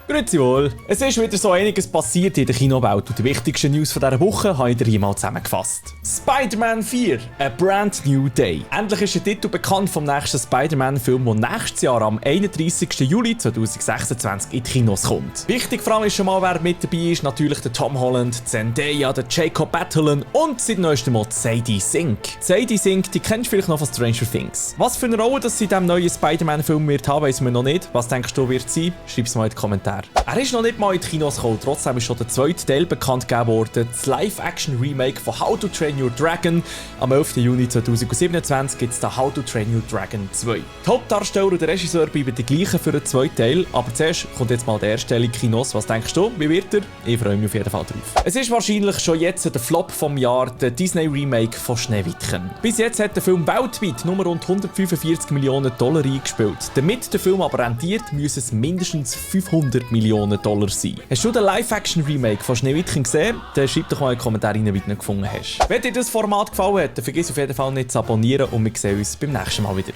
Grüezi wohl. Es ist wieder so einiges passiert in der Kinowelt und die wichtigsten News von dieser Woche habe ich dir hier mal zusammengefasst. Spider-Man 4, A Brand New Day. Endlich ist der Titel bekannt vom nächsten Spider-Man-Film, der nächstes Jahr am 31. Juli 2026 in die Kinos kommt. Wichtig vor allem ist schon mal, wer mit dabei ist, natürlich der Tom Holland, Zendaya, der Jacob Batalon und seit neuestem Mal Sadie Sink. Sadie Sink, die kennst du vielleicht noch von Stranger Things. Was für eine Rolle das sie in diesem neuen Spider-Man-Film wird haben, weiss man noch nicht. Was denkst du, wird sie? Schreib es mal in die Kommentare. Er ist noch nicht mal in die Kinos gekommen, trotzdem ist schon der zweite Teil bekannt gegeben worden. Das Live-Action-Remake von How to Train Your Dragon. Am 11. Juni 2027 gibt es da How to Train Your Dragon 2. Die Hauptdarsteller und der Regisseur bleiben die gleichen für den zweiten Teil, aber zuerst kommt jetzt mal der erste Teil in die Kinos. Was denkst du? Wie wird er? Ich freue mich auf jeden Fall drauf. Es ist wahrscheinlich schon jetzt der Flop vom Jahr, der Disney-Remake von Schneewittchen. Bis jetzt hat der Film weltweit nur rund 145 Millionen Dollar eingespielt. Damit der Film aber rentiert, müssen es mindestens 500 Millionen Dollar sein. Hast du den Live-Action-Remake von Schneewittchen gesehen? Dann schreib doch mal in die Kommentare rein, wie du ihn gefunden hast. Wenn dir das Format gefallen hat, dann vergiss auf jeden Fall nicht zu abonnieren und wir sehen uns beim nächsten Mal wieder.